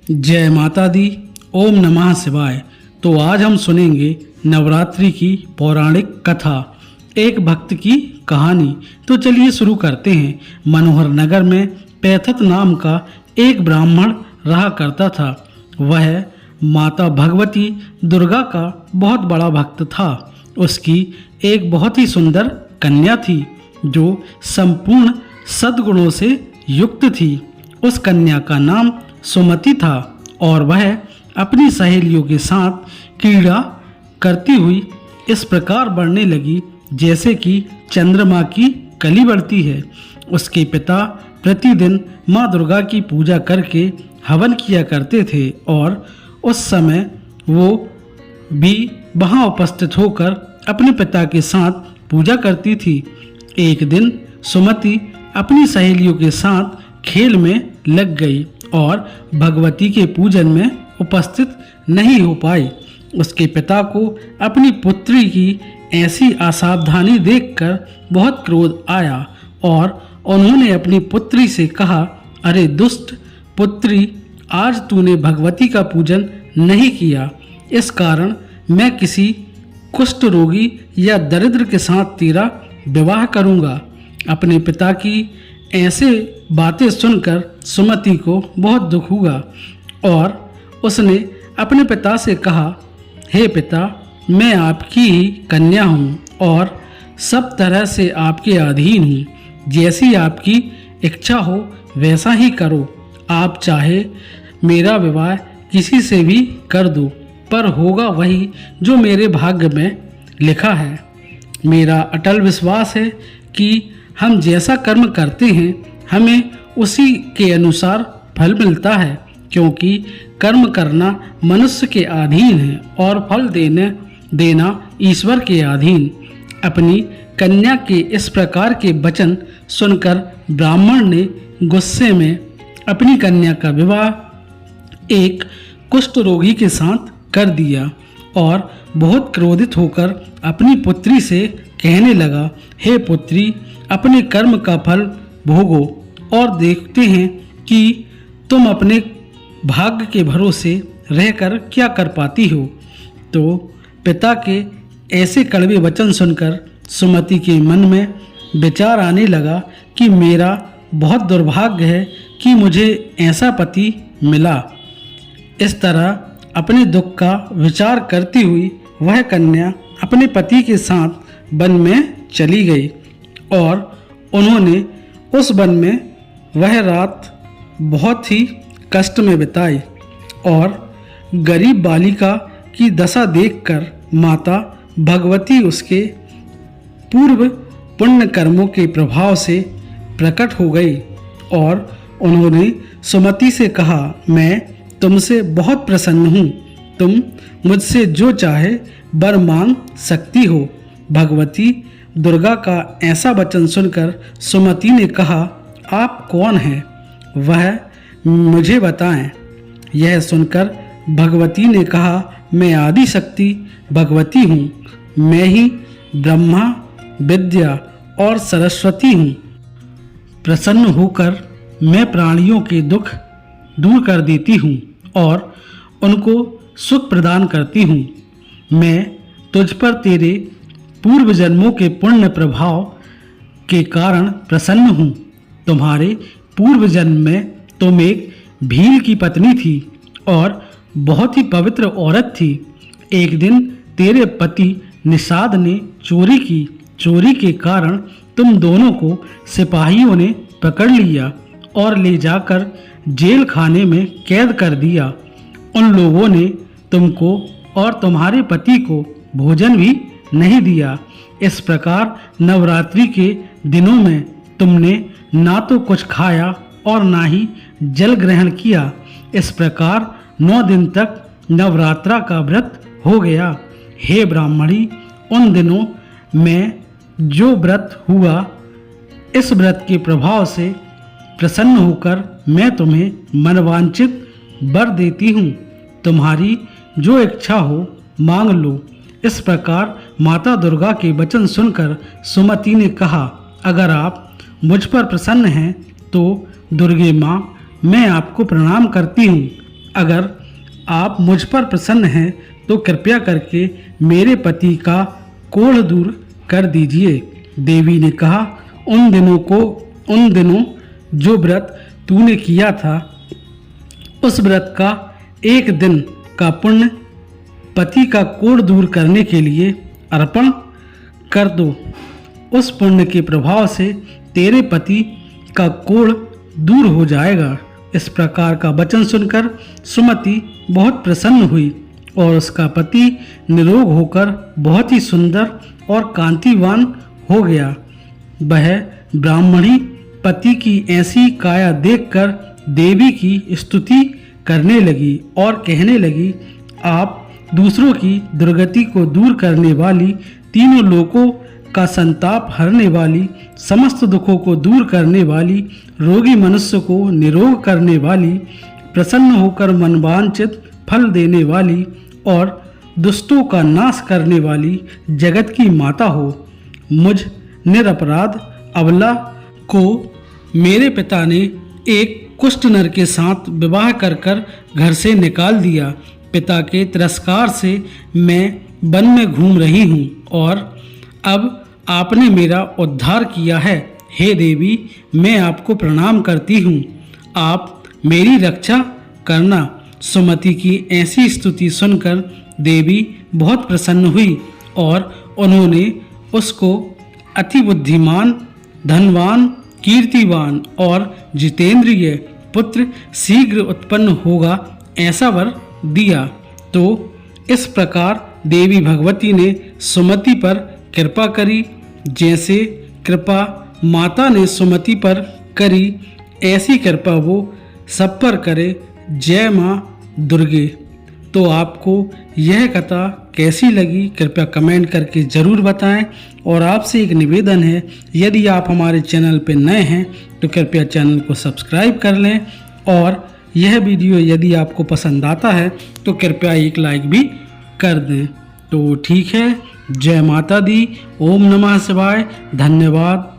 जय माता दी। ओम नमः शिवाय। तो आज हम सुनेंगे नवरात्रि की पौराणिक कथा, एक भक्त की कहानी। तो चलिए शुरू करते हैं। मनोहर नगर में पैथत नाम का एक ब्राह्मण रहा करता था। वह माता भगवती दुर्गा का बहुत बड़ा भक्त था। उसकी एक बहुत ही सुंदर कन्या थी जो संपूर्ण सद्गुणों से युक्त थी। उस कन्या का नाम सुमति था और वह अपनी सहेलियों के साथ क्रीड़ा करती हुई इस प्रकार बढ़ने लगी जैसे कि चंद्रमा की कली बढ़ती है। उसके पिता प्रतिदिन माँ दुर्गा की पूजा करके हवन किया करते थे और उस समय वो भी वहाँ उपस्थित होकर अपने पिता के साथ पूजा करती थी। एक दिन सुमति अपनी सहेलियों के साथ खेल में लग गई और भगवती के पूजन में उपस्थित नहीं हो पाई। उसके पिता को अपनी पुत्री की ऐसी असावधानी देखकर बहुत क्रोध आया और उन्होंने अपनी पुत्री से कहा, अरे दुष्ट पुत्री, आज तूने भगवती का पूजन नहीं किया, इस कारण मैं किसी कुष्ठ रोगी या दरिद्र के साथ तेरा विवाह करूंगा। अपने पिता की ऐसे बातें सुनकर सुमति को बहुत दुख हुआ और उसने अपने पिता से कहा, हे पिता, मैं आपकी ही कन्या हूँ और सब तरह से आपके अधीन हूँ। जैसी आपकी इच्छा हो वैसा ही करो। आप चाहे मेरा विवाह किसी से भी कर दो, पर होगा वही जो मेरे भाग्य में लिखा है। मेरा अटल विश्वास है कि हम जैसा कर्म करते हैं हमें उसी के अनुसार फल मिलता है, क्योंकि कर्म करना मनुष्य के अधीन है और फल देना ईश्वर के अधीन। अपनी कन्या के इस प्रकार के वचन सुनकर ब्राह्मण ने गुस्से में अपनी कन्या का विवाह एक कुष्ठ रोगी के साथ कर दिया और बहुत क्रोधित होकर अपनी पुत्री से कहने लगा, हे पुत्री, अपने कर्म का फल भोगो और देखते हैं कि तुम अपने भाग्य के भरोसे रहकर क्या कर पाती हो। तो पिता के ऐसे कड़वे वचन सुनकर सुमति के मन में विचार आने लगा कि मेरा बहुत दुर्भाग्य है कि मुझे ऐसा पति मिला। इस तरह अपने दुख का विचार करती हुई वह कन्या अपने पति के साथ वन में चली गई और उन्होंने उस वन में वह रात बहुत ही कष्ट में बिताई और गरीब बालिका की दशा देखकर माता भगवती उसके पूर्व पुण्य कर्मों के प्रभाव से प्रकट हो गई और उन्होंने सुमति से कहा, मैं तुमसे बहुत प्रसन्न हूँ, तुम मुझसे जो चाहे वर मांग सकती हो। भगवती दुर्गा का ऐसा वचन सुनकर सुमति ने कहा, आप कौन हैं, वह मुझे बताएं। यह सुनकर भगवती ने कहा, मैं आदि शक्ति भगवती हूँ, मैं ही ब्रह्मा, विद्या और सरस्वती हूँ। प्रसन्न होकर मैं प्राणियों के दुख दूर कर देती हूँ और उनको सुख प्रदान करती हूँ। मैं तुझ पर तेरे पूर्व जन्मों के पुण्य प्रभाव के कारण प्रसन्न हूँ। तुम्हारे पूर्व जन्म में तुम एक भील की पत्नी थी और बहुत ही पवित्र औरत थी। एक दिन तेरे पति निषाद ने चोरी की। चोरी के कारण तुम दोनों को सिपाहियों ने पकड़ लिया और ले जाकर जेल खाने में कैद कर दिया। उन लोगों ने तुमको और तुम्हारे पति को भोजन भी नहीं दिया। इस प्रकार नवरात्रि के दिनों में तुमने ना तो कुछ खाया और ना ही जल ग्रहण किया। इस प्रकार 9 दिन तक नवरात्रा का व्रत हो गया। हे ब्राह्मणी, उन दिनों में जो व्रत हुआ, इस व्रत के प्रभाव से प्रसन्न होकर मैं तुम्हें मनवांचित वर देती हूँ। तुम्हारी जो इच्छा हो मांग लो। इस प्रकार माता दुर्गा के वचन सुनकर सुमति ने कहा, अगर आप मुझ पर प्रसन्न हैं तो दुर्गे माँ, मैं आपको प्रणाम करती हूँ। अगर आप मुझ पर प्रसन्न हैं तो कृपया करके मेरे पति का कोढ़ दूर कर दीजिए। देवी ने कहा, उन दिनों जो व्रत तूने किया था, उस व्रत का एक दिन का पुण्य पति का कोढ़ दूर करने के लिए अर्पण कर दो। उस पुण्य के प्रभाव से तेरे पति का कोढ़ दूर हो जाएगा। इस प्रकार का वचन सुनकर सुमति बहुत प्रसन्न हुई और उसका पति निरोग होकर बहुत ही सुंदर और कांतिवान हो गया। वह ब्राह्मणी पति की ऐसी काया देखकर देवी की स्तुति करने लगी और कहने लगी, आप दूसरों की दुर्गति को दूर करने वाली, तीनों लोकों का संताप हरने वाली, समस्त दुखों को दूर करने वाली, रोगी मनुष्य को निरोग करने वाली, प्रसन्न होकर मनवांछित फल देने वाली और दुष्टों का नाश करने वाली जगत की माता हो। मुझ निरपराध अबला को मेरे पिता ने एक कुष्ठ नर के साथ विवाह कर घर से निकाल दिया। पिता के तिरस्कार से मैं वन में घूम रही हूँ और अब आपने मेरा उद्धार किया है। हे देवी, मैं आपको प्रणाम करती हूँ, आप मेरी रक्षा करना। सुमति की ऐसी स्तुति सुनकर देवी बहुत प्रसन्न हुई और उन्होंने उसको अति बुद्धिमान, धनवान, कीर्तिवान और जितेंद्रिय पुत्र शीघ्र उत्पन्न होगा ऐसा वर दिया। तो इस प्रकार देवी भगवती ने सुमति पर कृपा करी। जैसे कृपा माता ने सुमति पर करी, ऐसी कृपा वो सब पर करे। जय माँ दुर्गे। तो आपको यह कथा कैसी लगी कृपया कमेंट करके ज़रूर बताएं। और आपसे एक निवेदन है, यदि आप हमारे चैनल पर नए हैं तो कृपया चैनल को सब्सक्राइब कर लें और यह वीडियो यदि आपको पसंद आता है तो कृपया एक लाइक भी कर दें। तो ठीक है, जय माता दी, ओम नमः शिवाय, धन्यवाद।